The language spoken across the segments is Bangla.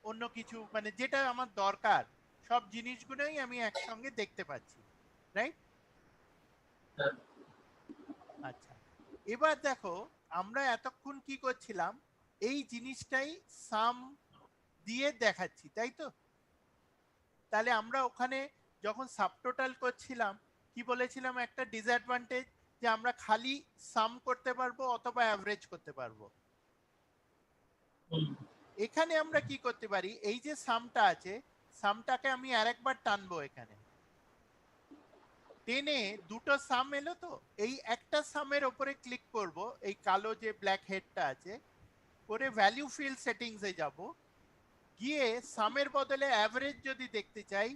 অন্য কিছু মানে যেটা আমার দরকার সব জিনিসগুলোই আমি একসঙ্গে দেখতে পাচ্ছি, রাইট? আচ্ছা, এবার দেখো আমরা এতক্ষণ কি করছিলাম, এই জিনিসটাই সাম দিয়ে দেখাচ্ছি, তাই তো? তাহলে আমরা ওখানে যখন সাবটোটাল করছিলাম কি বলেছিলাম, একটা ডিসঅ্যাডভান্টেজ যে আমরা খালি সাম করতে পারবো অথবা অ্যাভারেজ করতে পারবো। এখানে আমরা কি করতে পারি, এই যে সামটা আছে, সামটাকে আমি আরেকবার টানবো, এখানে টেনে দুটো সাম এলো তো, এই একটা সামের ওপরে ক্লিক করব, এই কালো যে ব্ল্যাক হেডটা আছে, করে ভ্যালু ফিল্ড সেটিংসে যাব, গিয়ে সামের বদলে অ্যাভারেজ যদি দেখতে চাই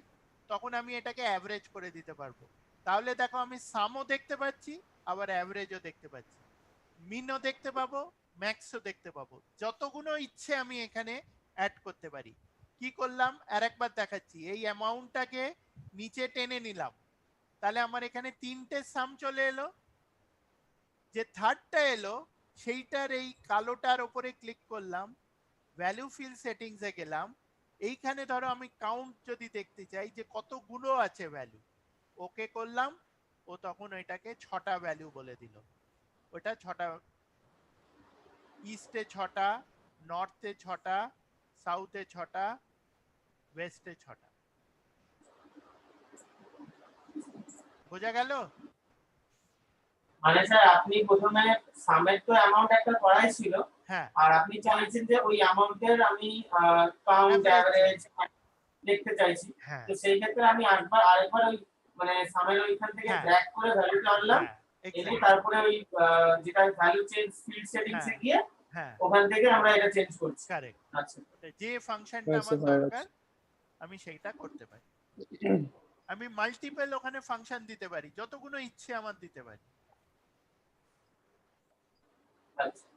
তখন আমি এটাকে অ্যাভারেজ করে দিতে পারবো। তাহলে দেখো আমি সামও দেখতে পাচ্ছি, আবার অ্যাভারেজও দেখতে পাচ্ছি, মিনও দেখতে পাবো, ম্যাক্সও দেখতে পাবো, যতগুলো ইচ্ছে আমি এখানে অ্যাড করতে পারি। কি করলাম আরেকবার দেখাচ্ছি, এই অ্যামাউন্টটাকে নিচে টেনে নিলাম, তাহলে আমার এখানে তিনটে সাম চলে এলো। যে থার্ডটা এলো সেইটার এই কালোটার উপরে ক্লিক করলাম, ভ্যালু ফিল সেটিংসে গেলাম, এইখানে ধরো আমি কাউন্ট যদি দেখতে চাই যে কতগুলো আছে ভ্যালু, ওকে করলাম, ও তখন ওইটাকে 6টা ভ্যালু বলে দিল। ওটা 6টা, ইস্টে 6টা, নর্থে 6টা, সাউথে 6টা, ওয়েস্টে 6টা। বোঝা গেল? মানে স্যার আপনি প্রথমে সামের তো অ্যামাউন্ট একটা করাই ছিল, হ্যাঁ, আর আপনি চাইছেন যে ওই অ্যামাউন্টের আমি কাউন্ট অ্যাভারেজ চাই। এভারেজ দেখতে চাইছি। হ্যাঁ তো সেই ক্ষেত্রে আমি আরেকবার ওই মানে সামের ওইখান থেকে হ্যাঁ ড্র্যাগ করে ভ্যালুটা আনলাম, হ্যাঁ, এনে এক্স্যাক্টলি। তারপরে ওই যেটা ভ্যালু চেঞ্জ ফিল্ড সেটিংস হ্যাঁ এ গিয়ে হ্যাঁ, ওখান থেকে আমরা এটা চেঞ্জ করছি। কারেক্ট। আচ্ছা যে ফাংশনটা হয়েছে, আমার হয়ে দরকার গেছে। আমি সেইটা করতে পারি। আমি মাল্টিপল ওখানে ফাংশন দিতে পারি, যতগুলো ইচ্ছে আমার দিতে পারি। আচ্ছা।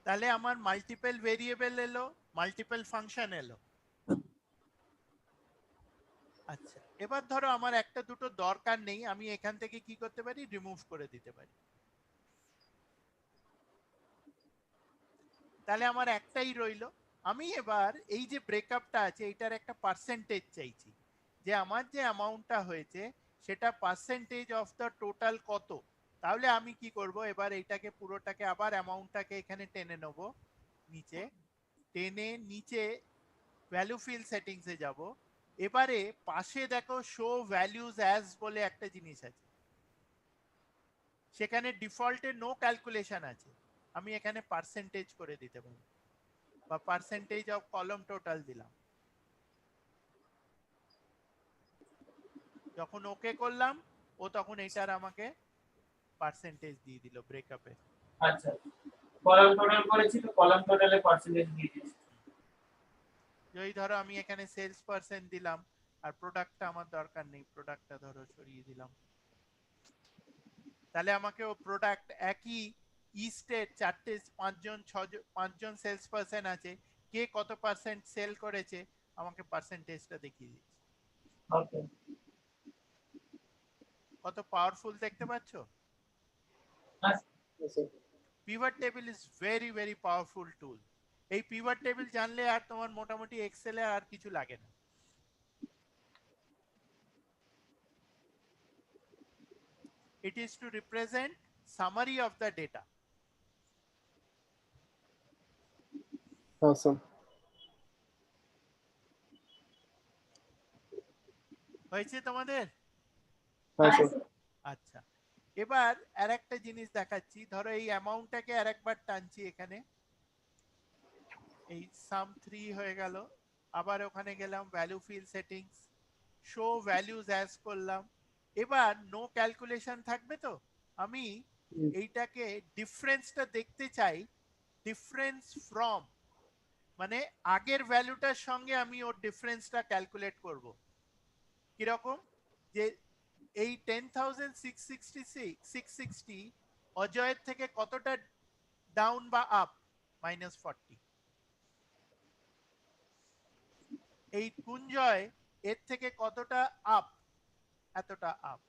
তাহলে আমার মাল্টিপল ভেরিয়েবল এলো, মাল্টিপল ফাংশন এলো। আচ্ছা, এবার ধরো আমার একটা দুটো দরকার নেই, আমি এখান থেকে কি করতে পারি, রিমুভ করে দিতে পারি। তাহলে আমার একটাই রইলো। আমি এবার এই যে ব্রেকআপটা আছে এইটার একটা পার্সেন্টেজ চাইছি, যে আমার যে অ্যামাউন্টটা হয়েছে সেটা পার্সেন্টেজ অফ দ্য টোটাল কত। তাহলে আমি কি করব, এবার এইটাকে পুরোটাকে আবার অ্যামাউন্টটাকে এখানে টেনে নেব নিচে, টেনে নিচে ভ্যালু ফিল সেটিংসে যাব। এবারে পাশে দেখো শো ভ্যালুজ অ্যাজ বলে একটা জিনিস আছে, সেখানে ডিফল্টে নো ক্যালকুলেশন আছে, আমি এখানে পার্সেন্টেজ করে দিতে পারি, বা পার্সেন্টেজ অফ কলম টোটাল দিলাম। যখন ওকে করলাম ও তখন এটার আমাকে পার্সেন্টেজ দিয়ে দিল ব্রেকআপে। আচ্ছা, কলাম টোটাল করেছি তো কলাম টোটালে পার্সেন্টেজ দিয়ে দিয়েছি। যদি ধরো আমি এখানে সেলস পার্সেন্ট দিলাম, আর প্রোডাক্টটা আমার দরকার নেই, প্রোডাক্টটা ধরো সরিয়ে দিলাম, তাহলে আমাকে ও প্রোডাক্ট একই ইস্টে চারটে পাঁচজন ছজন পাঁচজন সেলস পার্সন আছে, কে কত পার্সেন্ট সেল করেছে আমাকে পার্সেন্টেজটা দেখিয়ে দিচ্ছে। ওকে। কত পাওয়ারফুল দেখতে পাচ্ছ? আচ্ছা, pivot table is very very powerful টুল। এই পিভট টেবিল জানলে আর তোমার মোটামুটি এক্সেলে আর কিছু লাগে না। It is to represent summary of the data. awesome. হয়েছে তোমাদের? আচ্ছা, আচ্ছা, এবার আর একটা জিনিস দেখাচ্ছি, ধরো এই অ্যামাউন্টটাকে আরেকবার টানছি এখানে, এই সাম 3 হয়ে গেল, আবার ওখানে গেলাম value field settings, show values as করলাম। এবার নো ক্যালকুলেশন থাকবে তো, আমি এইটাকে ডিফারেন্সটা দেখতে চাই, ডিফারেন্স ফ্রম, মানে আগের ভ্যালুটার সঙ্গে আমি ওর ডিফারেন্সটা ক্যালকুলেট করব। কিরকম, যে এই 10,660 অজয়ের থেকে কতটা ডাউন বা আপ? -40। এই কুঞ্জয় এর থেকে কতটা আপ? এতটা আপ।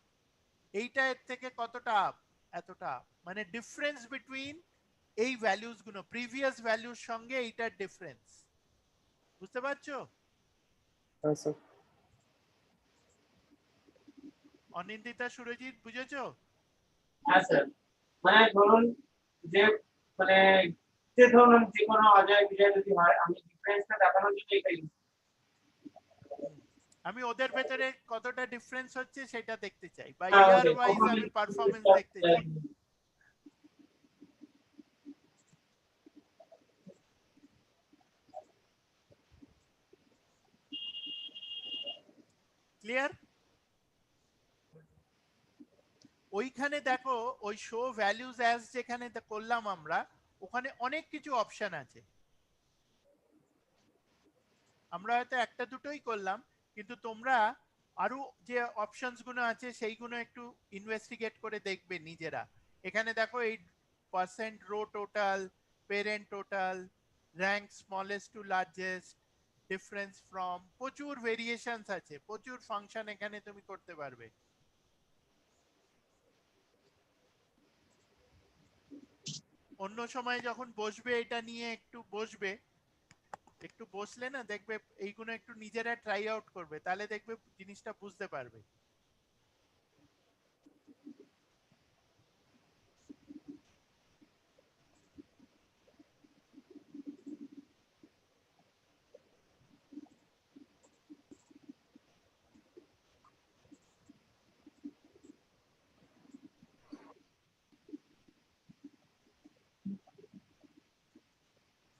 এইটা এর থেকে কতটা আপ? এতটা আপ। মানে ডিফারেন্স বিটুইন এই ভ্যালুস গুলো, প্রিভিয়াস ভ্যালুর সঙ্গে এইটার ডিফারেন্স। বুঝতে পারছো? হ্যাঁ স্যার। অনিন্দিতা, সুরজিৎ, বুঝেছো? হ্যাঁ স্যার। মানে ধরুন যে মানে যে ধরুন যে কোনো অজয় বিজয় যদি হয়, আমি ডিফারেন্সটা দেখানোর জন্য এটা ইউজ আমি ওদের ভেতরে কতটা ডিফারেন্স হচ্ছে সেটা দেখতে চাই, বা হ্যাঁ ইয়ার ওকে ওয়াইজ আমি পারফরমেন্স দেখতে চাই। ক্লিয়ার? ওইখানে দেখো, ওই শো ভ্যালুজ অ্যাজ যেখানে করলাম আমরা, ওখানে অনেক কিছু অপশন আছে। আমরা হয়তো একটা দুটোই করলাম, কিন্তু তোমরা আরো যে অপশনস গুলো আছে সেইগুলো একটু ইনভেস্টিগেট করে দেখবে নিজেরা। এখানে দেখো এই percent row total, parent total, rank smallest to largest, difference from, প্রচুর ভেরিয়েশনস আছে, প্রচুর ফাংশন এখানে তুমি করতে পারবে। অন্য সময় যখন বসবে এটা নিয়ে একটু বসবে, একটু বসলে না দেখবে এইগুলো একটু নিজেরা ট্রাই আউট করবে, তাহলে দেখবে জিনিসটা বুঝতে পারবে।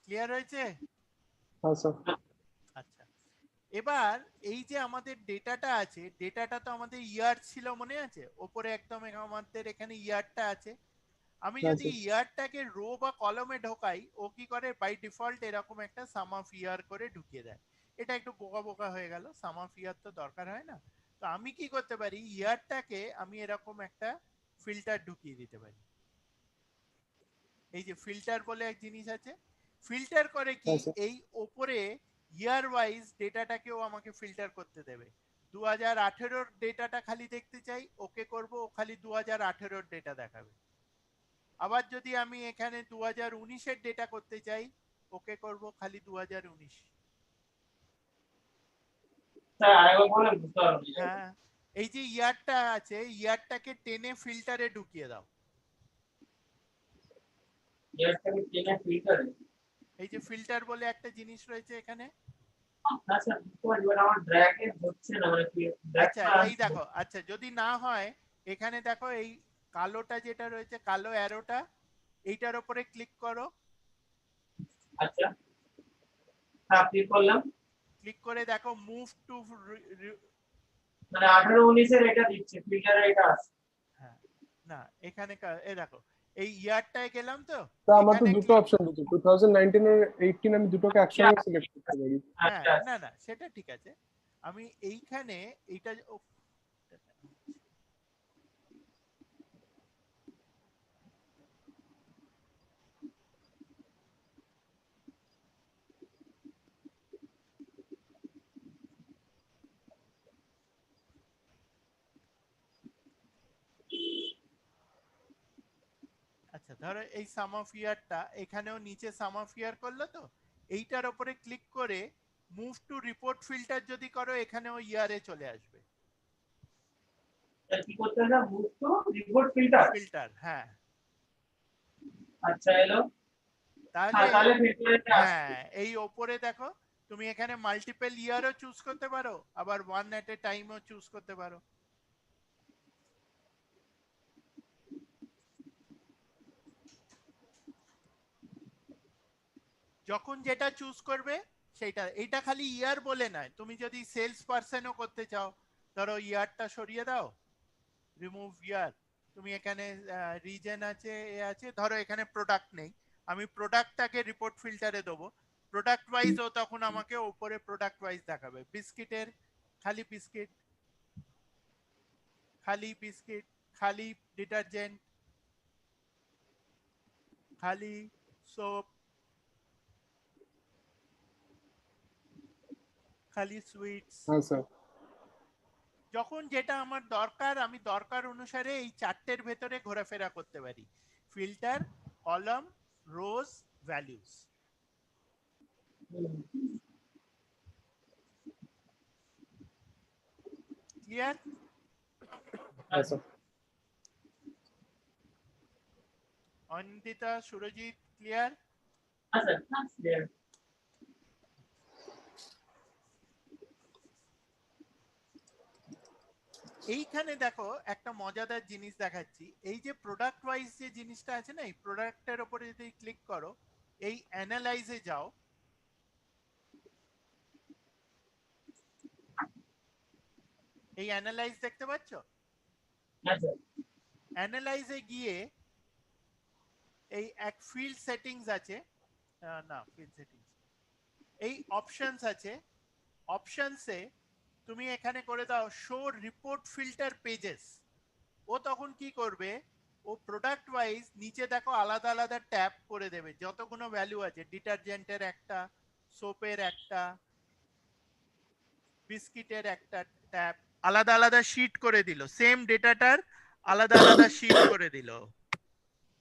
ক্লিয়ার হয়েছে? হ্যাঁ স্যার। আচ্ছা, এবার এই যে আমাদের ডেটাটা আছে, ডেটাটা তো আমাদের ইয়ার ছিল, মনে আছে? ওপরে একদম আমাদের এখানে ইয়ারটা আছে। আমি হ্যাঁ যদি স্যার। ইয়ারটাকে রো বা কলমে ঢোকাই, ও কি করে বাই ডিফল্ট এরকম একটা সাম অফ ইয়ার করে ঢুকিয়ে দেয়। এটা একটু বোকা বোকা হয়ে গেল, সাম অফ ইয়ার তো দরকার হয় না। তো আমি কি করতে পারি, ইয়ারটাকে আমি এরকম একটা ফিল্টার ঢুকিয়ে দিতে পারি। এই যে ফিল্টার বলে এক জিনিস আছে, ফিল্টার করে কি, হ্যাঁ স্যার। এই ওপরে ইয়ার ওয়াইজ ডেটাটাকেও আমাকে ফিল্টার করতে দেবে। 2018-র ডেটাটা খালি দেখতে চাই, ওকে করব, ও খালি 2018-র ডেটা দেখাবে। আবার যদি আমি এখানে 2019-এর ডেটা করতে চাই, ওকে করব, খালি 2019। স্যার আরেকবার বলেন, বুঝতে পারলাম না। হ্যাঁ, এই যে ইয়ারটা আছে, ইয়ারটাকে টেনে ফিল্টারে ঢুকিয়ে দাও। ইয়ারটাকে টেনে ফিল্টার। এই যে ফিল্টার বলে একটা জিনিস রয়েছে এখানে। না স্যার, বুঝতে পারছি, বাট আমার ড্র্যাগ এ হচ্ছে না, মানে ড্র্যাগ আচ্ছা, করা এই দেখো, আচ্ছা যদি না হয়, এখানে দেখো এই কালোটা যেটা রয়েছে, কালো অ্যারোটা, এইটার উপরে ক্লিক করো। আচ্ছা, হ্যাঁ ক্লিক করলাম। ক্লিক করে দেখো মুভ টু, মানে 18-19 এর এটা দিচ্ছে, ফিল্টারে এটা আছে। হ্যাঁ, না এখানে এই দেখো, এই ইয়ারটায় গেলাম তো, তো আমার তো এখানে দুটো ক্লিক। অপশন দিচ্ছে, 2019 আর 18, আমি দুটোকে একসঙ্গে সিলেক্ট করতে পারি। হ্যাঁ, আচ্ছা না না সেটা ঠিক আছে। আমি এইখানে এইটা আচ্ছা, ধরো এই সাম অফ ইয়ারটা এখানেও নিচে সাম অফ ইয়ার করলো তো, এইটার উপরে ক্লিক করে মুভ টু রিপোর্ট ফিল্টার যদি করো, এখানেও ইয়ারে চলে আসবে। কি করতে হবে? Move to report filter. Filter, হ্যাঁ। আচ্ছা এলো। তাহলে হ্যাঁ, তাহলে ফিল্টারে আসছে। হ্যাঁ, এই ওপরে দেখো, তুমি এখানে মাল্টিপল ইয়ারও চুজ করতে পারো, আবার ওয়ান এট এ টাইমও চুজ করতে পারো। যখন যেটা চুজ করবে সেইটা, এইটা খালি ইয়ার বলে নয়, তুমি যদি সেলস পার্সনও করতে চাও, ধরো ইয়ারটা সরিয়ে দাও, রিমুভ ইয়ার, তুমি এখানে রিজন আছে, এ আছে, ধরো এখানে প্রোডাক্ট নেই, আমি প্রোডাক্টটাকে রিপোর্ট ফিল্টারে দেবো, প্রোডাক্ট ওয়াইজ ও তখন আমাকে উপরে প্রোডাক্ট ওয়াইজ দেখাবে। বিস্কিটের খালি বিস্কিট, খালি বিস্কিট, খালি ডিটারজেন্ট, খালি সোপ, খালি সুইটস, হ্যাঁ স্যার। যখন যেটা আমার দরকার আমি দরকার অনুসারে এই চারটের ভেতরে ঘোরাফেরা করতে পারি। ফিল্টার, কলাম, রোজ, ভ্যালুস। ক্লিয়ার? হ্যাঁ স্যার। অনিন্দিতা, সুরজিৎ, ক্লিয়ার? আচ্ছা ক্লিয়ার। এইখানে দেখো একটা মজাদার জিনিস দেখাচ্ছি। এই যে প্রোডাক্ট ওয়াইজ যে জিনিসটা আছে না, এই প্রোডাক্টের উপরে যদি ক্লিক করো, এই অ্যানালাইজে যাও, এই অ্যানালাইজ দেখতে পাচ্ছ? আচ্ছা অ্যানালাইজে গিয়ে এই এক ফিল্ড সেটিংস আছে, না ফিল্ড সেটিংস, এই অপশনস আছে। অপশনসে তুমি এখানে করে দাও শো রিপোর্ট ফিল্টার পেজেস। ও তখন কি করবে, ও প্রোডাক্ট ওয়াইজ নিচে দেখো আলাদা আলাদা ট্যাব করে দেবে, যতগুলো ভ্যালু আছে, ডিটারজেন্টের একটা, সোপের একটা, বিস্কিটের একটা ট্যাব, আলাদা আলাদা শীট করে দিল, সেম ডেটাটার আলাদা আলাদা শীট করে দিল।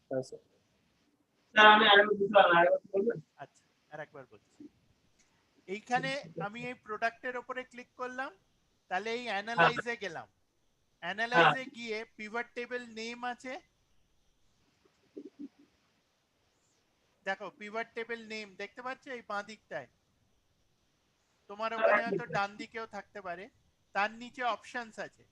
হ্যাঁ স্যার। স্যার আমি আরেকবার বুঝলাম না, আরেকবার বলবেন? আচ্ছা আরেকবার বলছি। এইখানে আমি এই প্রোডাক্টের উপরে ক্লিক করলাম, তাহলে এই অ্যানালাইজে গেলাম, অ্যানালাইজে গিয়ে পিভট টেবিল নেম আছে, দেখো পিভট টেবিল নেম দেখতে পাচ্ছ এই বাঁ দিকটায়, তোমার ওখানে হয়তো ডান দিকেও থাকতে পারে, তার নিচে অপশনস আছে।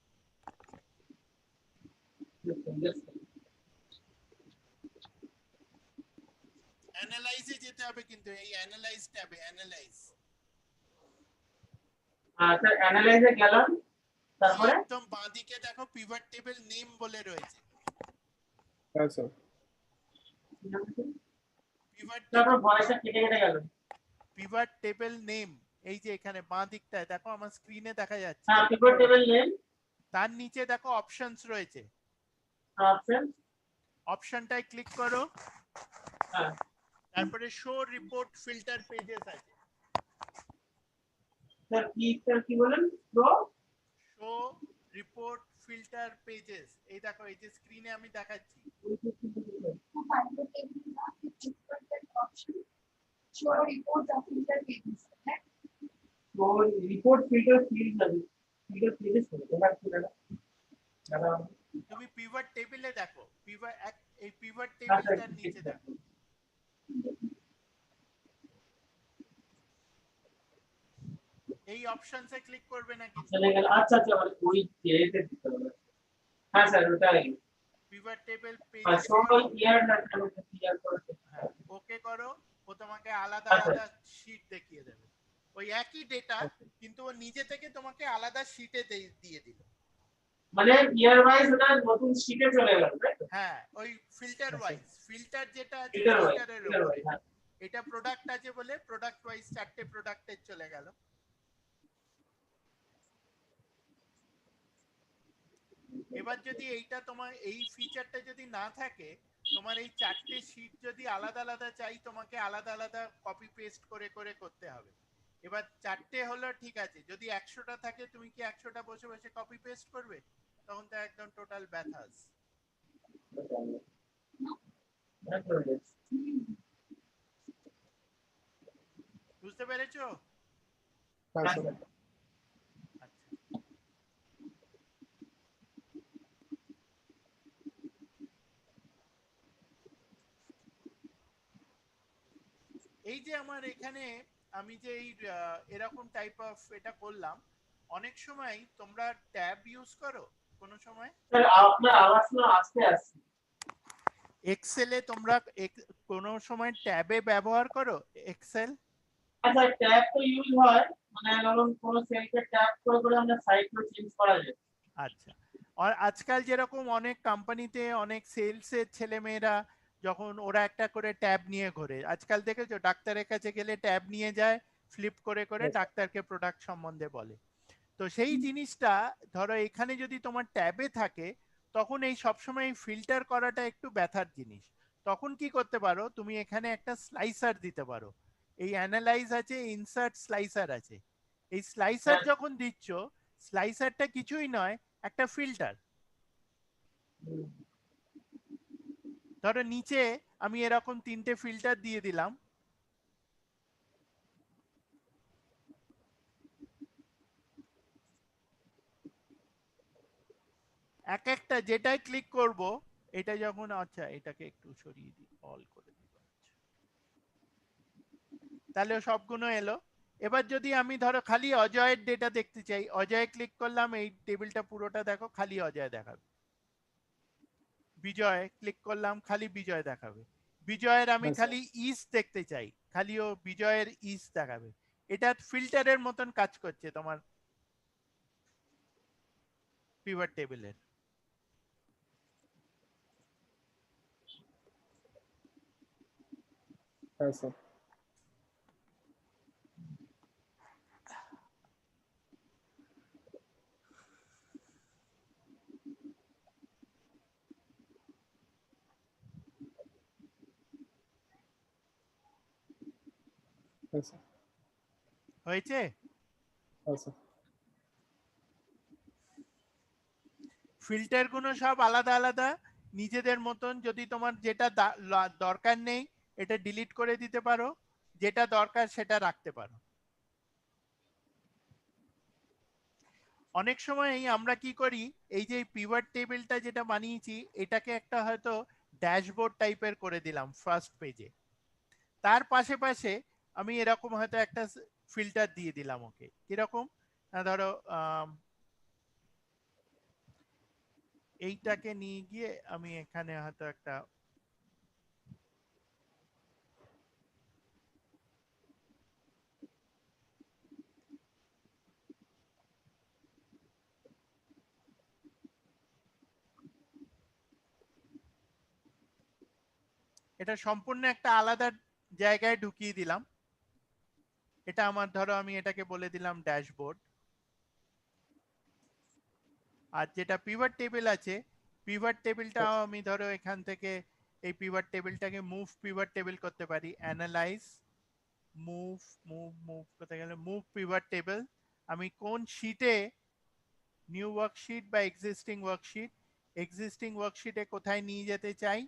অ্যানালাইজে যেতে হবে, কিন্তু এই অ্যানালাইজ ট্যাবে অ্যানালাইজ, স্যার অ্যানালাইজে গেলাম, তারপরে একদম বাঁ দিকে দেখো পিভট টেবিল নেম বলে রয়েছে। হ্যাঁ স্যার। পিভট তারপর ভয়েসটা কেটে কেটে গেল। পিভট টেবিল নেম, এই যে এখানে বাঁ দিকটায় দেখো, আমার স্ক্রিনে দেখা যাচ্ছে, হ্যাঁ পিভট টেবিল নেম, তার নিচে দেখো অপশনস রয়েছে, অপশন, অপশনটায় ক্লিক করো, হ্যাঁ তারপরে শো রিপোর্ট ফিল্টার পেজেস আছে। স্যার কি বলেন? Pro show report filter pages, এই দেখো এই যে স্ক্রিনে আমি দেখাচ্ছি। রিপোর্ট ফিল্টার ফিল্ড আছে, ফিল্টার ফিল্ডে তোমার কি দাদা দাদা? তুমি পিভট টেবিলে দেখো, এই পিভট আচ্ছা টেবিলটার নিচে দেখো, এই অপশনসে ক্লিক করবে না কিন্তু, চলে গেল। আচ্ছা আচ্ছা মানে ওই যেতে দিতে হবে। হ্যাঁ স্যার ওটাই। পিভট টেবিল আর পেজেস, সবাই ইয়ার না ক্লিয়ার করে। হ্যাঁ ওকে করো, ও তোমাকে আলাদা আচ্ছা আলাদা শীট দেখিয়ে দেবে, ওই একই ডেটা কিন্তু ও নিজে থেকে তোমাকে আলাদা শীটে দিয়ে দিল। মানে ইয়ার ওয়াইজ ওটা নতুন শীটে চলে গেল তাই তো? হ্যাঁ ওই ফিল্টার ওয়াইজ, ফিল্টার যেটা আছে ফিল্টার ওয়াইজ, ফিল্টারের ফিল্টার উপরে, ওয়াইজ। এটা প্রোডাক্ট আছে বলে প্রোডাক্ট ওয়াইজ চারটে প্রোডাক্টের চলে গেল। এবার যদি এইটা তোমার এই ফিচারটা যদি না থাকে, তোমার এই চারটে শীট যদি আলাদা আলাদা চাই, তোমাকে আলাদা আলাদা কপি পেস্ট করে করে করতে হবে। এবার চারটে হলো ঠিক আছে, যদি 100টা থাকে তুমি কি 100টা বসে বসে কপি পেস্ট করবে? তখন তো একদম টোটাল ব্যথাস। বুঝতে পেরেছো? হ্যাঁ স্যার। আচ্ছা এই যে আমার এখানে আমি যে এই এরকম টাইপ অফ এটা করলাম, অনেক সময় তোমরা ট্যাব ইউজ করো কোন সময়? স্যার আপনার আওয়াজ না আস্তে আসছে। এক্সেলে তোমরা কোন সময় ট্যাবে ব্যবহার করো এক্সেল? আচ্ছা ট্যাব তো ইউজ হয়, মানে ধরুন কোন সেলকে ট্যাব করে করে আমরা সাইডটা চেঞ্জ করা যায়। আচ্ছা, আর আজকাল যেরকম অনেক কোম্পানিতে অনেক সেলসের ছেলেমেয়েরা যখন ওরা একটা করে ট্যাব নিয়ে ঘোরে, আজকাল দেখেছো ডাক্তারের কাছে গেলে ট্যাব নিয়ে যায়, ফ্লিপ করে করে ডাক্তারকে প্রোডাক্ট সম্বন্ধে বলে। তো সেই জিনিসটা ধরো এখানে যদি তোমার ট্যাবে থাকে, তখন এই সবসময় ফিল্টার করাটা একটু ব্যথার জিনিস। তখন কি করতে পারো, তুমি এখানে একটা স্লাইসার দিতে পারো। এই অ্যানালাইজ আছে, ইনসার্ট স্লাইসার আছে। এই স্লাইসার হ্যাঁ। যখন দিচ্ছ, স্লাইসারটা কিছুই নয়, একটা ফিল্টার। ধরো নিচে আমি এরকম 3টে ফিল্টার দিয়ে দিলাম। এক একটা যেটাই ক্লিক করব, এটা যখন, আচ্ছা এটাকে একটু সরিয়ে দিই, অল করে দিই, তাহলে সবগুলো এলো। এবার যদি আমি ধরো খালি অজয়ের ডেটা দেখতে চাই, অজয় ক্লিক করলাম, এই টেবিলটা পুরোটা দেখো খালি অজয় দেখাবে। বিজয় ক্লিক করলাম, খালি বিজয় দেখাবে। বিজয়ের আমি আচ্ছা। খালি ইস দেখতে চাই, খালিও বিজয়ের ইস দেখাবে। এটা ফিল্টারের মতন কাজ করছে তোমার পিভট টেবিলের। হ্যাঁ স্যার। হ্যাঁ স্যার। হয়েছে? হ্যাঁ স্যার। ফিল্টার গুলো সব আলাদা আলাদা নিজেদের মতন। যদি তোমার যেটা দরকার নেই, এটা ডিলিট করে দিতে পারো, যেটা দরকার সেটা রাখতে পারো। অনেক সময় আমরা কি করি, এই যে পিভট টেবিলটা যেটা বানিয়েছি, এটাকে একটা হয়তো ড্যাশবোর্ড টাইপের করে দিলাম ফার্স্ট পেজে। তার পাশে পাশে আমি এরকম হয়তো একটা ফিল্টার দিয়ে দিলাম ওকে। কিরকম? ধরো এইটাকে নিয়ে গিয়ে আমি এখানে হয়তো একটা, এটা সম্পূর্ণ একটা আলাদা জায়গায় ঢুকিয়ে দিলাম। এটা আমার, ধরো আমি এটাকে বলে দিলাম ড্যাশবোর্ড। আর যেটা পিভট টেবিল আছে, পিভট টেবিলটাও আমি ধরো এখান থেকে এই পিভট টেবিলটাকে মুভ পিভট টেবিল করতে পারি। অ্যানালাইজ, মুভ, মুভ, মুভ করতে গেলে মুভ পিভট টেবিল। আমি কোন শীটে, নিউ ওয়ার্কশিট বা এক্সিস্টিং ওয়ার্কশিট, এক্সিস্টিং ওয়ার্কশিটে কোথায় নিয়ে যেতে চাই,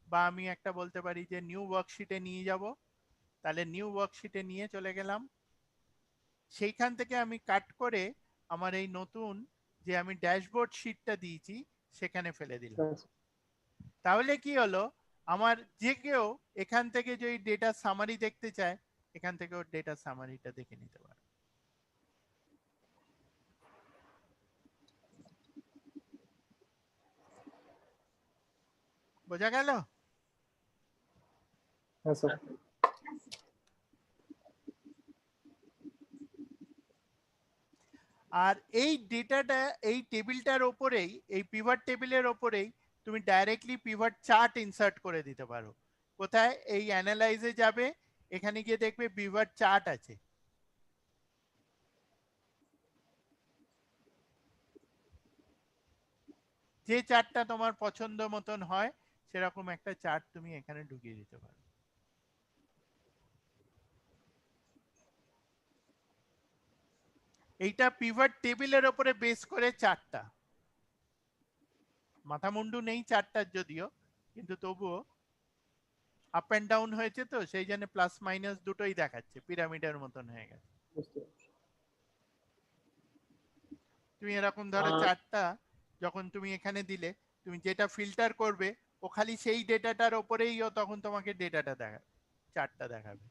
বা আমি একটা বলতে পারি যে নিউ ওয়ার্কশিটে নিয়ে যাব। তাহলে নিউ ওয়ার্কশিটে নিয়ে চলে গেলাম। সেইখান থেকে আমি কাট করে আমার এই নতুন যে আমি ড্যাশবোর্ড শিটটা দিয়েছি সেখানে ফেলে দিলাম। হ্যাঁ স্যার। তাহলে কি হলো, আমার যে কেউ এখান থেকে যদি ডেটা সামারি দেখতে চায়, এখান থেকে ওর ডেটা সামারিটা দেখে নিতে পারে। বোঝা গেল? হ্যাঁ স্যার। আর এই ডেটাটা এই টেবিলটার ওপরেই, এই পিভট টেবিলের ওপরেই তুমি ডাইরেক্টলি পিভট চার্ট ইনসার্ট করে দিতে পারো। কোথায়? এই অ্যানালাইজে যাবে, এখানে গিয়ে দেখবে পিভট চার্ট আছে। যে চার্টটা তোমার পছন্দ মতন হয়, সেরকম একটা চার্ট তুমি এখানে ঢুকিয়ে দিতে পারো। এইটা পিভট টেবিলের ওপরে বেস করে চার্টটা, মাথামুন্ডু নেই চার্টটার যদিও, কিন্তু তবুও আপ অ্যান্ড ডাউন হয়েছে তো সেই জন্য প্লাস মাইনাস দুটোই দেখাচ্ছে, পিরামিডের মতন হয়ে গেছে। বুঝতে পারছি। তুমি এরকম ধরো চার্টটা যখন তুমি এখানে দিলে, তুমি যেটা ফিল্টার করবে ও খালি সেই ডেটাটার ওপরেই ও তখন তোমাকে ডেটাটা দেখাবে, চার্টটা দেখাবে।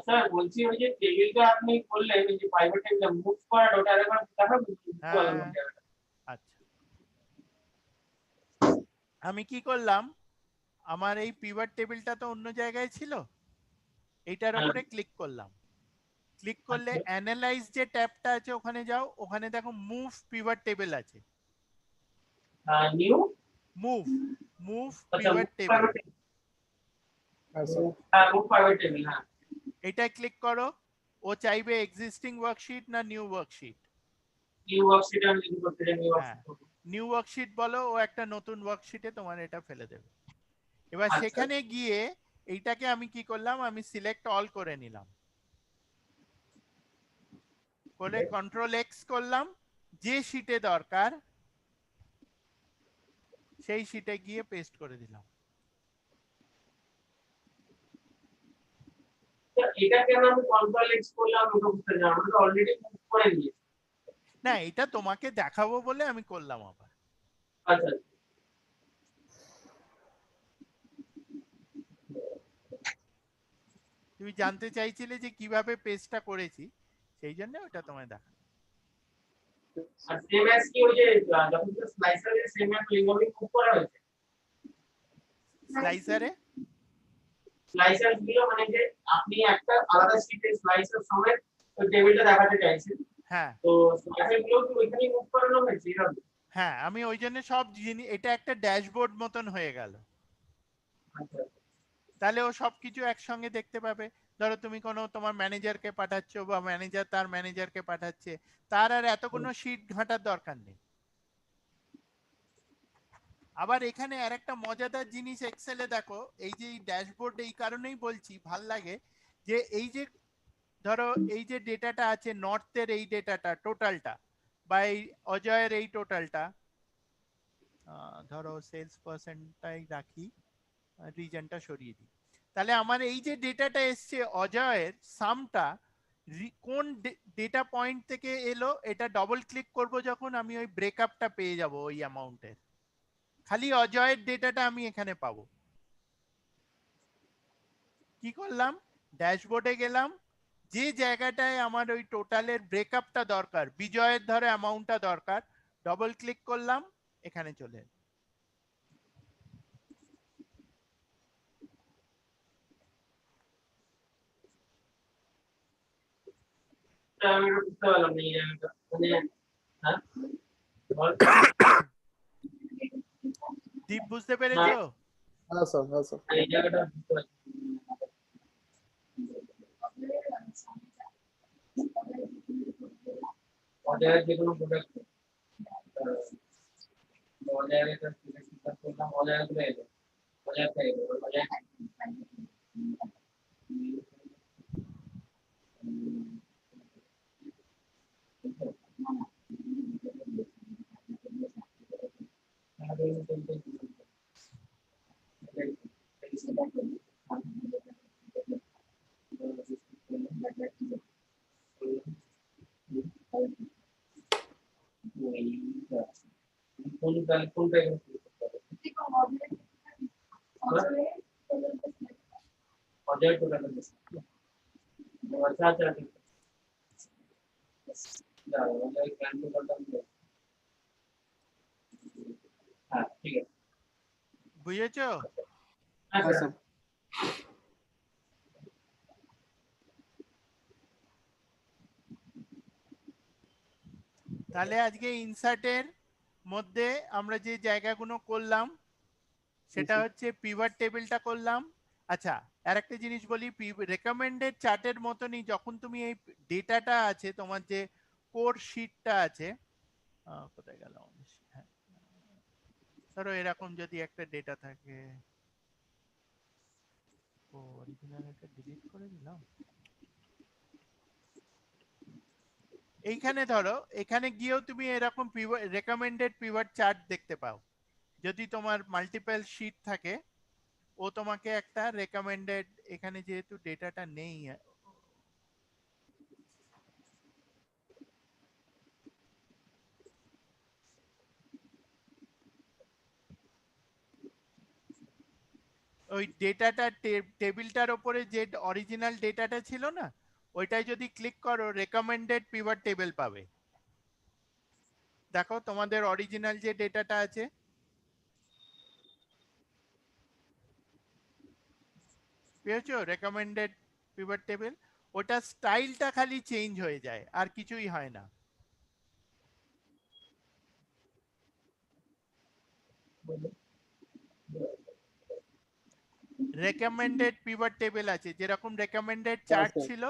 স্যার বলছি ওই যে টেবিলটা আপনি বললেন ওই যে প্রাইভেট টেবিলটা মুভ করা ওটা আরেকবার দেখাবেন? হ্যাঁ, আচ্ছা। আমি কি করলাম, আমার এই পিভট টেবিলটা তো অন্য জায়গায় ছিল, এইটার হ্যাঁ। উপরে ক্লিক করলাম। ক্লিক করলে আচ্ছা। অ্যানালাইজ যে ট্যাবটা আছে ওখানে যাও, ওখানে দেখো মুভ পিভট টেবিল আছে। নিউ, মুভ, মুভ আচ্ছা pivot move table, private table, হ্যাঁ স্যার। হ্যাঁ মুভ প্রাইভেট টেবিল, হ্যাঁ। এটা ক্লিক করো। ও চাইবে এক্সিস্টিং ওয়ার্কশিট না নিউ ওয়ার্কশিট। নিউ ওয়ার্কশিট আমি যদি করতে চাই নিউ হ্যাঁ, ওয়ার্কশিট করব। নিউ ওয়ার্কশিট বলো, ও একটা নতুন ওয়ার্কশিটে তোমার এটা ফেলে দেবে। এবার আচ্ছা। সেখানে গিয়ে এইটাকে আমি কি করলাম, আমি সিলেক্ট অল করে নিলাম, করে কন্ট্রোল এক্স করলাম, যে শিটে দরকার সেই শিটে গিয়ে পেস্ট করে দিলাম। তো এটা কেন আমি কন্ট্রোল এক্স করলাম ওটা বুঝতে পারলাম, আমরা তো অলরেডি মুভ করে নিয়েছি। না, এটা তোমাকে দেখাবো বলে আমি করলাম আবার। আচ্ছা তুমি জানতে চাইছিলে যে কিভাবে পেস্টটা করেছি, সেই জন্য ওটা তোমায় দেখা। আর সেম অ্যাজ কি ওই যে যখন তো স্লাইসারে সেম অ্যাজ এইভাবে মুভ করা হয়েছে স্লাইসারে স্লাইসার গুলো মানে যে আপনি একটা আলাদা শীটে স্লাইসার সমেত ওই টেবিলটা দেখাতে চাইছেন, হ্যাঁ তো স্লাইসার গুলো কি ওইখানেই মুভ করানো হয়েছে এভাবে? হ্যাঁ, আমি ওই জন্য সব জিনিস, এটা একটা ড্যাশবোর্ড মতন হয়ে গেল, আচ্ছা তাহলে ও সবকিছু একসঙ্গে দেখতে পাবে। ধরো তুমি কোনো তোমার ম্যানেজারকে পাঠাচ্ছ বা ম্যানেজার তার ম্যানেজারকে পাঠাচ্ছে, তার আর এত কোনো শিট ঘাঁটার দরকার নেই। আবার এখানে আরেকটা মজাদার জিনিস এক্সেলে দেখো, এই যে ড্যাশবোর্ড এই কারণেই বলছি ভাল লাগে, যে এই যে ধরো এই যে ডেটাটা আছে নর্থের, এই ডেটাটা টোটালটা, বা এই অজয়ের এই টোটালটা, ধরো সেলস পার্সেন্টটাই রাখি, রিজনটা সরিয়ে দিই, তাহলে আমার এই যে ডেটাটা এসছে অজয়ের সামটা কোন ডেটা পয়েন্ট থেকে এলো, এটা ডবল ক্লিক করব যখন আমি ওই ব্রেকআপটা পেয়ে যাব ওই অ্যামাউন্টের, খালি অজয়ের ডেটাটা আমি এখানে পাবো। কি করলাম, ড্যাশবোর্ডে গেলাম, যে জায়গাটায় আমার ওই টোটালের ব্রেকআপটা দরকার, বিজয়ের ধরে অ্যামাউন্টটা দরকার, ডবল ক্লিক করলাম, এখানে চলে এলো। আমি এটা বুঝতে পারলাম না এই জায়গাটা মানে হ্যাঁ বল। দীপ বুঝতে না পেরেছো? হ্যাঁ স্যার, হ্যাঁ স্যার। এই জায়গাটা বুঝতে পারছি অজয়ের যে কোনো প্রোডাক্ট অজয়ের এটা সিলেক্ট করলাম, অজয়ের গুলো এলো, অজয়ের থেকে এলো অজয় কোন কোনটা এখানে অজয় টোটাল আচ্ছা আচ্ছা অজয় ক্যান্সেল করলাম, হ্যাঁ ঠিক আছে বুঝেছো? হ্যাঁ হ্যাঁ স্যার স্যার। তাহলে আজকে ইনসার্টের মধ্যে আমরা যে জায়গাগুলো করলাম সেটা হচ্ছে পিভট টেবিলটা করলাম। আচ্ছা, আর একটা জিনিস বলি, রেকমেন্ডেড চার্টের মতনই যখন তুমি এই ডেটাটা আছে তোমার যে কোর শিটটা আছে, কোথায় গেল, হ্যাঁ, ধরো এরকম যদি একটা ডেটা থাকে, ও অরিজিনাল এটা ডিলিট করে দিলাম, এইখানে ধরো এখানে গিয়েও তুমি এরকম রেকমেন্ডেড পিভট চার্ট দেখতে পাও। যদি তোমার মাল্টিপল শিট থাকে, ও তোমাকে একটা রেকমেন্ডেড, এখানে যেহেতু ডেটাটা নেই, ওই ডেটাটা টেবিলটার ওপরে যে অরিজিনাল ডেটাটা ছিল না, ওইটাই যদি ক্লিক করো রেকমেন্ডেড পিভট টেবিল পাবে। দেখো তোমাদের অরিজিনাল যে ডেটাটা আছে, পেয়েছো রেকমেন্ডেড পিভট টেবিল, ওটা স্টাইলটা খালি চেঞ্জ হয়ে যায়, আর কিছুই হয় না। রেকমেন্ডেড পিভট টেবিল আছে, যেরকম রেকমেন্ডেড হ্যাঁ চার্ট স্যার। ছিল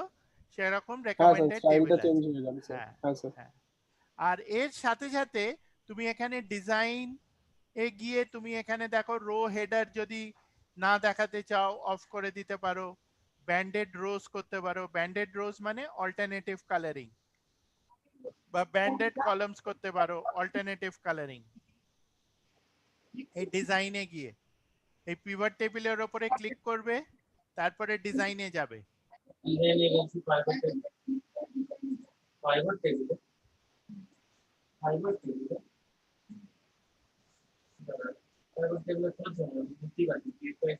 সেরকম হ্যাঁ স্যার, রেকমেন্ডেড স্টাইলটা টেবিল চেঞ্জ আছে। হয়ে যাবে স্যার। হ্যাঁ হ্যাঁ স্যার। হ্যাঁ। আর এর সাথে সাথে তুমি এখানে ডিজাইন এ গিয়ে তুমি এখানে দেখো রো হেডার যদি না দেখাতে চাও অফ করে দিতে পারো। ব্যান্ডেড রোজ করতে পারো, ব্যান্ডেড রোজ মানে অল্টারনেটিভ কালারিং, বা ব্যান্ডেড কলামস করতে পারো অল্টারনেটিভ কালারিং। এই ডিজাইনে গিয়ে এই পিভট টেবিলের ওপরে ক্লিক করবে, তারপরে ডিজাইনে যাবে। ডিজাইনে গেছি ফাইবার টেবিলে ফাইবার টেবিলে ফাইবার টেবিলে কোন সময় ঠিক আছে ক্লিক করে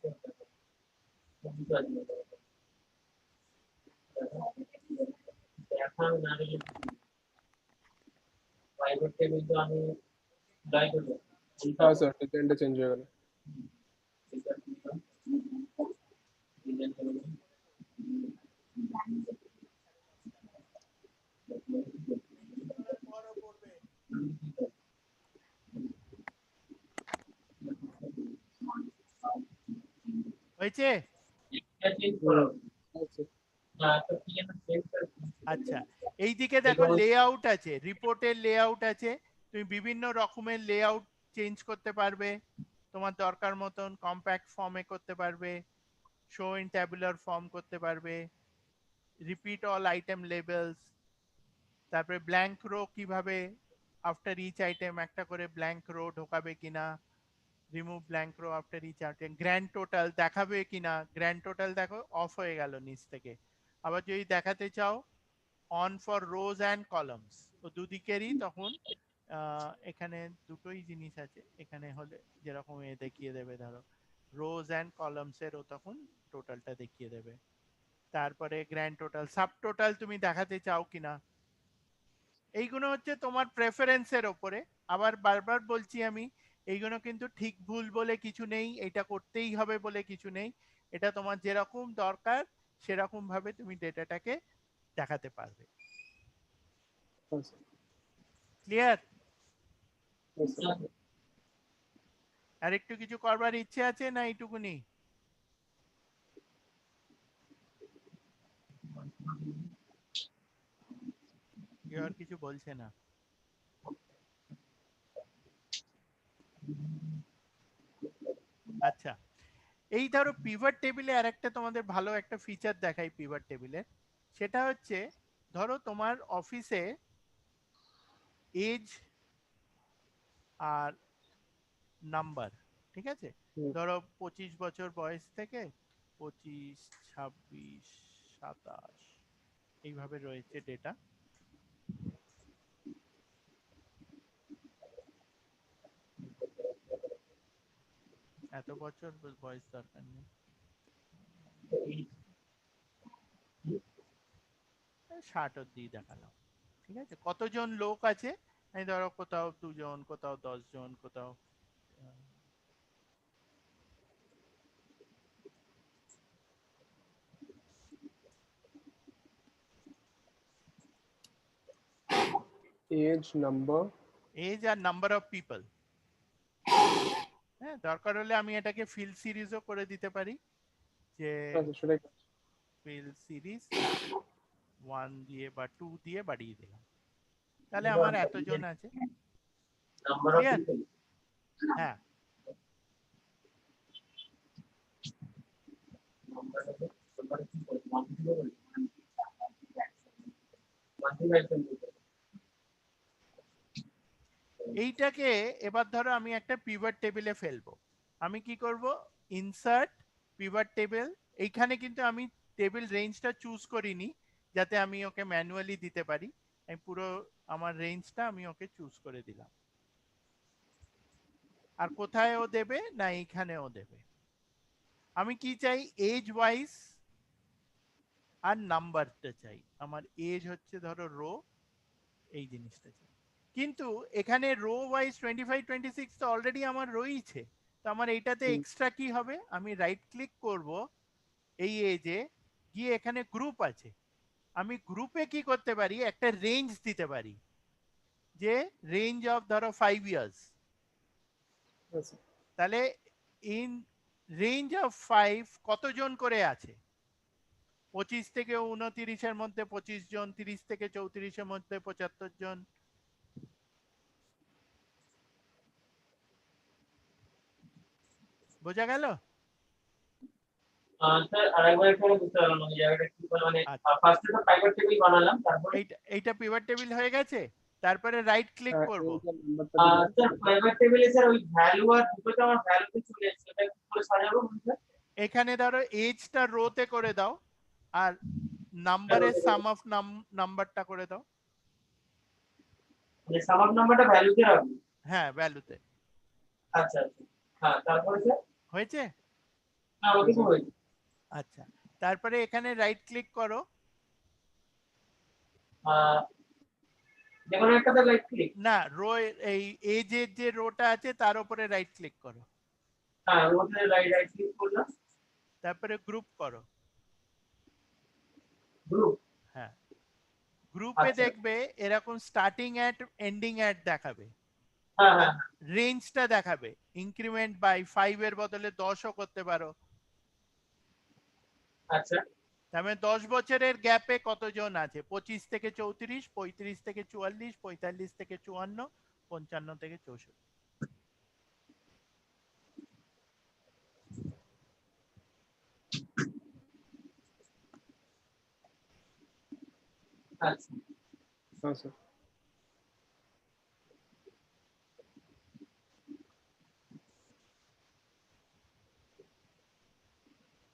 এখন না দিলে ফাইবার টেবিল তো আমি ড্রাই করব হ্যাঁ স্যার, ডিজাইনটা চেঞ্জ হয়ে গেল। হয়েছে? আচ্ছা, এইদিকে দেখো লেআউট আছে, রিপোর্টের লেআউট আছে। তুমি বিভিন্ন রকমের লেআউট চেঞ্জ করতে পারবে তোমার দরকার মতন। কম্প্যাক্ট ফর্মে করতে পারবে, শো ইন ট্যাবুলার ফর্ম করতে পারবে, রিপিট অল আইটেম লেবেলস, তারপরে ব্ল্যাঙ্ক রো কিভাবে আফটার ইচ আইটেম একটা করে ব্ল্যাঙ্ক রো ঢোকাবে কিনা, remove blank row after each item, grand total দেখাবে কিনা। গ্র্যান্ড টোটাল দেখো অফ হয়ে গেল নিচ থেকে। আবার যদি দেখাতে চাও on for rose and columns, তো দুদিকেরই তখন এখানে দুটোই জিনিস আছে। এখানে হলে যেরকম এ দেখিয়ে দেবে, ধরো রোজ অ্যান্ড কলামস এরও তখন টোটালটা দেখিয়ে দেবে। তারপরে গ্র্যান্ড টোটাল, সাব টোটাল তুমি দেখাতে চাও কিনা। এইগুলো হচ্ছে তোমার প্রেফারেন্সের ওপরে। আবার বারবার বলছি আমি, এইগুলো কিন্তু ঠিক ভুল বলে কিছু নেই, এটা করতেই হবে বলে কিছু নেই। এটা তোমার যেরকম দরকার সেরকম ভাবে তুমি ডেটাটাকে দেখাতে পারবে। ক্লিয়ার? আর একটু কিছু করবার ইচ্ছে আছে না এইটুকুনি? কেউ আর কিছু বলছে না। আচ্ছা, এই ধরো পিভট টেবিলে আর একটা তোমাদের ভালো একটা ফিচার দেখাই পিভট টেবিলে। সেটা হচ্ছে ধরো তোমার অফিসে এজ আর নাম্বার, ঠিক আছে? ধরো 25 বছর বয়স থেকে 25, 26, 27 এইভাবে রয়েছে ডেটা। এত বছর বয়স দরকার নেই, 60 অব্দি দেখালাম, ঠিক আছে? কতজন লোক আছে, এই ধরো কোথাও 2 জন, কোথাও 10 জন, কোথাও এজ, নাম্বার, এজ আর নাম্বার অফ পিপল। হ্যাঁ, দরকার হলে আমি এটাকে ফিল সিরিজও করে দিতে পারি, যে সেটাই। ফিল সিরিজ 1 দিয়ে বা 2 দিয়ে বাড়িয়ে দিলাম, তাহলে আমার এতজন আছে। ক্লিয়ার? হ্যাঁ, এইটাকে এবার ধরো আমি একটা পিভট টেবিলে ফেলবো। আমি কি করব, ইনসার্ট পিভট টেবিল। এইখানে কিন্তু আমি টেবিল রেঞ্জটা চুজ করিনি, যাতে আমি ওকে ম্যানুয়ালি দিতে পারি। আমি পুরো আমার রেঞ্জটা আমি ওকে চুজ করে দিলাম। আর কোথায় ও দেবে না, এইখানেও দেবে। আমি কি চাই, এজ ওয়াইজ আর নাম্বারটা চাই। আমার এজ হচ্ছে ধরো রো, এই জিনিসটা চাই। কিন্তু এখানে রো ওয়াইজ 25, 26 তো অলরেডি আমার রয়েছে। তো আমার এইটাতে এক্সট্রা কি হবে, আমি রাইট ক্লিক করব এই এজে গিয়ে, এখানে গ্রুপ আছে। আমি গ্রুপে কি করতে পারি, একটা রেঞ্জ দিতে পারি, যে রেঞ্জ অফ ধরো 5 ইয়ার্স। তাহলে ইন রেঞ্জ অফ 5 কতজন করে আছে, 25 থেকে 29-এর মধ্যে 25 জন, 30 থেকে 34-এর মধ্যে 75 জন। বোঝা গেল? স্যার আরেকবার একটু আমি বুঝতে পারলাম না এই জায়গাটা কি করে মানে আচ্ছা, ফার্স্টে তো প্রাইভেট টেবিল বানালাম তারপরে এইটা পিভট টেবিল হয়ে গেছে। তারপরে রাইট ক্লিক করব। এই যে নাম্বারটা দিলাম স্যার প্রাইভেট টেবিলে স্যার ওই ভ্যালু আর দুটোতে আমার ভ্যালুতে চলে এসেছে এটা কি করে সাজাবো স্যার? এখানে ধরো এজটা রোতে করে দাও, আর নাম্বারের সাম অফ নাম্বারটা করে দাও। মানে সাম অফ নাম্বারটা ভ্যালুতে রাখবো। হ্যাঁ, ভ্যালুতে। আচ্ছা আচ্ছা হ্যাঁ তারপরে স্যার হয়েছে? না ওকে তো হয়েছে। আচ্ছা, তারপরে এখানে রাইট ক্লিক করো। আহ যেকোনো একটাতে লাইক ক্লিক। না, রো, এই এজের যে রোটা আছে তার উপরে রাইট ক্লিক করো। হ্যাঁ ওতে রাইট রাইট ক্লিক করলাম। তারপরে গ্রুপ করো। গ্রুপ। হ্যাঁ, গ্রুপে আচ্ছা দেখবে এরকম স্টার্টিং অ্যাট এন্ডিং অ্যাট দেখাবে, হ্যাঁ হ্যাঁ রেঞ্জটা দেখাবে। ইনক্রিমেন্ট বাই 5 এর বদলে 10ও করতে পারো। আচ্ছা তার মানে 10 বছরের গ্যাপে কতজন আছে? 25 থেকে 34, 35 থেকে 44, 45 থেকে 54, 55 থেকে 64। আচ্ছা হ্যাঁ স্যার।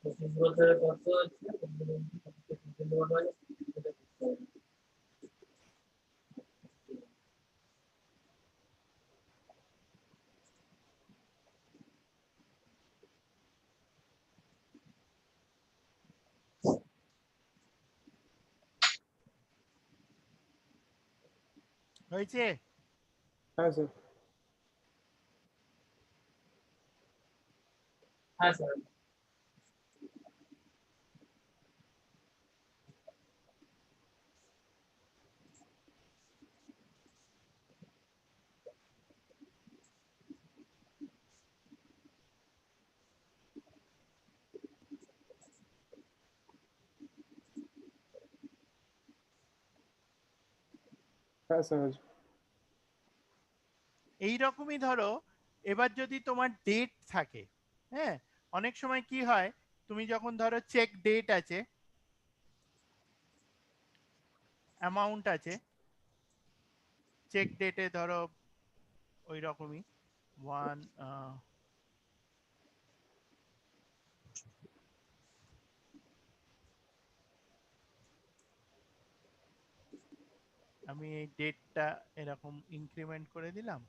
25 বছরের কত হচ্ছে হয়েছে? হ্যাঁ স্যার। হ্যাঁ স্যার হ্যাঁ স্যার। এইরকমই ধরো, এবার যদি তোমার ডেট থাকে, হ্যাঁ, অনেক সময় কি হয়, তুমি যখন ধরো চেক ডেট আছে, অ্যামাউন্ট আছে, চেক ডেটে ধরো ওই রকমই ওয়ান, আমি এই ডেটটা এরকম ইনক্রিমেন্ট করে দিলাম।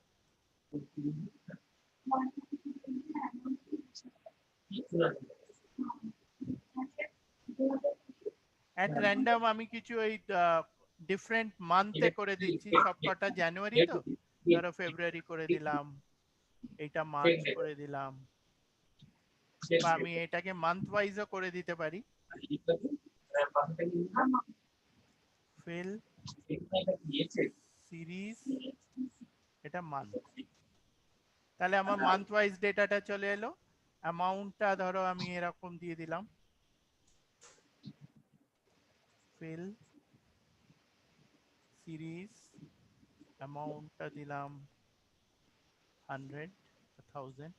অ্যাট র্যান্ডম আমি কিছু ওই ডিফারেন্ট মান্থে করে দিচ্ছি, সবকটা জানুয়ারি তো, ধরো ফেব্রুয়ারি করে দিলাম, এইটা মার্চ করে দিলাম, বা আমি এটাকে মান্থ ওয়াইজও করে দিতে পারি। ফিল সিরিজ, এটা মান্থ। তাহলে আমার মান্থ ওয়াইজ ডেটাটা চলে এলো। অ্যামাউন্টটা ধরো আমি এরকম দিয়ে দিলাম, ফিল সিরিজ, অ্যামাউন্টটা দিলাম 100, 1000।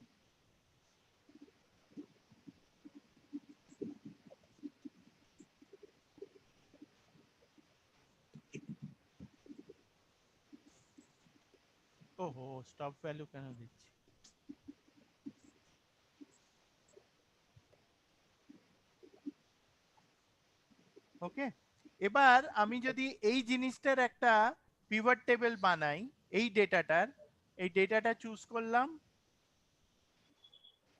ওহো, স্টপ ভ্যালু কেন দিচ্ছি? ওকে, এবার আমি যদি এই জিনিসটার একটা পিভট টেবিল বানাই, এই ডেটাটার, এই ডেটাটা চুজ করলাম,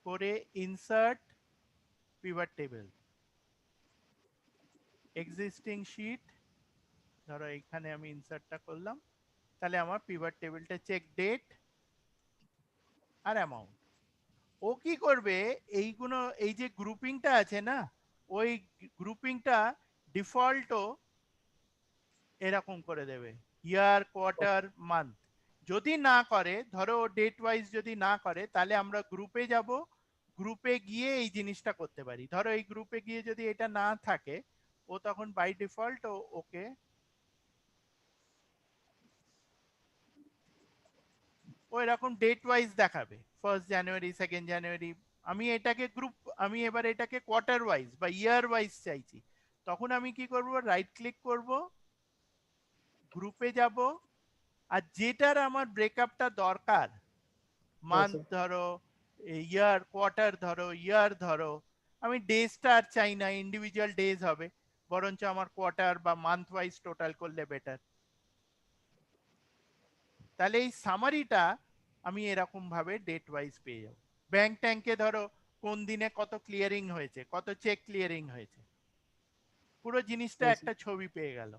করে insert pivot table, existing sheet, ধরো এখানে আমি ইনসার্টটা করলাম। তাহলে আমার পিভট টেবিলটা চেক ডেট আর অ্যামাউন্ট। ও কি করবে, এইগুলো, এই যে গ্রুপিংটা আছে না, ওই গ্রুপিংটা ডিফল্টও এরকম করে দেবে, ইয়ার, কোয়ার্টার, মান্থ। যদি না করে, ধরো ডেট ওয়াইজ যদি না করে, তাহলে আমরা গ্রুপে যাব, গ্রুপে গিয়ে এই জিনিসটা করতে পারি। ধরো এই গ্রুপে গিয়ে যদি এটা না থাকে, ও তখন বাই ডিফল্ট ওকে, ও এরকম ডেট ওয়াইজ দেখাবে, 1 জানুয়ারি, 2 জানুয়ারি, আমি এটাকে গ্রুপ, আমি এবার এটাকে কোয়ার্টার ওয়াইজ বা ইয়ার ওয়াইজ চাইছি, তখন আমি কি করব, রাইট ক্লিক করব, গ্রুপে যাব, আর যেটার আমার ব্রেকআপটা দরকার, মান্থ ধরো, ইয়ার, কোয়ার্টার ধরো, ইয়ার ধরো, আমি ডেজটা আর চাই না, ইন্ডিভিজুয়াল ডেজ হবে, বরঞ্চ আমার কোয়ার্টার বা মান্থ ওয়াইজ টোটাল করলে বেটার। তাহলে এই সামারিটা আমি এরকম ভাবে ডেট ওয়াইজ পেয়ে যাব। ব্যাংক ট্যাঙ্কে ধরো কোন দিনে কত ক্লিয়ারিং হয়েছে, কত চেক ক্লিয়ারিং হয়েছে, পুরো জিনিসটা একটা ছবি পেয়ে গেল।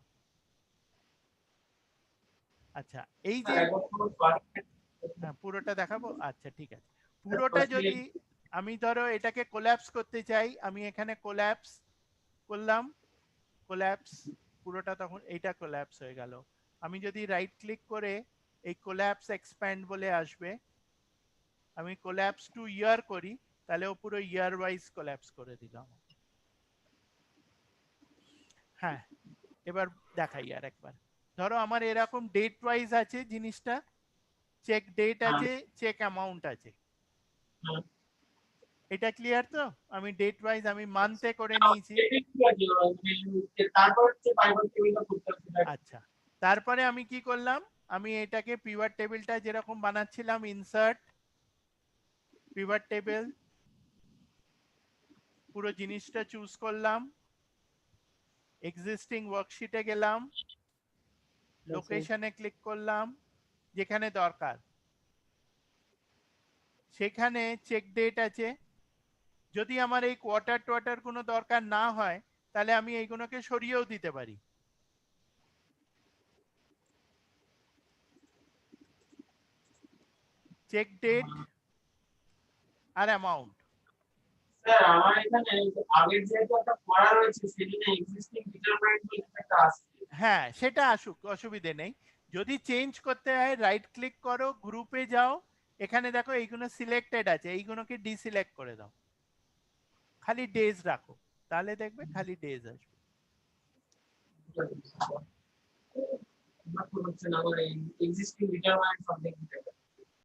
আচ্ছা, এই যে হ্যাঁ পুরোটা দেখাবো, আচ্ছা ঠিক আছে। পুরোটা যদি আমি ধরো এটাকে কোল্যাপস করতে চাই, আমি এখানে কোল্যাপস করলাম, কোল্যাপস, পুরোটা তখন এইটা কোল্যাপস হয়ে গেল। আমি যদি রাইট ক্লিক করে এই কোল্যাপস এক্সপ্যান্ড বলে আসবে, আমি কোল্যাপস টু ইয়ার করি, তাহলে ও পুরো ইয়ার ওয়াইজ কোল্যাপস করে দিলাম। হ্যাঁ, এবার দেখাই আর একবার। ধরো আমার এরকম ডেট ওয়াইজ আছে জিনিসটা, চেক ডেট আছে, চেক অ্যামাউন্ট আছে, এটা ক্লিয়ার তো? আমি ডেট ওয়াইজ আমি মান্থে করে নিয়েছি। আচ্ছা, তারপরে আমি কি করলাম, আমি এটাকে পিভট টেবিলটা যেরকম বানাচ্ছিলাম, ইনসার্ট পিভট টেবিল, পুরো জিনিসটা চুজ করলাম, এক্সিস্টিং ওয়ার্কশিটে গেলাম, লোকেশনে ক্লিক করলাম, যেখানে দরকার সেখানে চেক ডেট আছে। যদি আমার এই কোয়ার্টার টোয়ার্টার কোনো দরকার না হয়, তাহলে আমি এইগুলোকে সরিয়েও দিতে পারি। চেক ডেট আর অ্যামাউন্ট। স্যার আমার এখানে আগের যেহেতু একটা পড়া রয়েছে সেখানে এক্সিস্টিং ডিটারমাইন্ড বলে একটা আসছে। হ্যাঁ সেটা আসুক, অসুবিধে নেই। যদি চেঞ্জ করতে হয় রাইট ক্লিক করো, গ্রুপে যাও, এখানে দেখো এইগুলো সিলেক্টেড আছে, এইগুলোকে ডিসিলেক্ট করে দাও, খালি ডেজ রাখো, তাহলে দেখবে খালি ডেজ আসবে। আমার হচ্ছে না, আমার এক্সিস্টিং ডিটারমাইন্ড সামথিং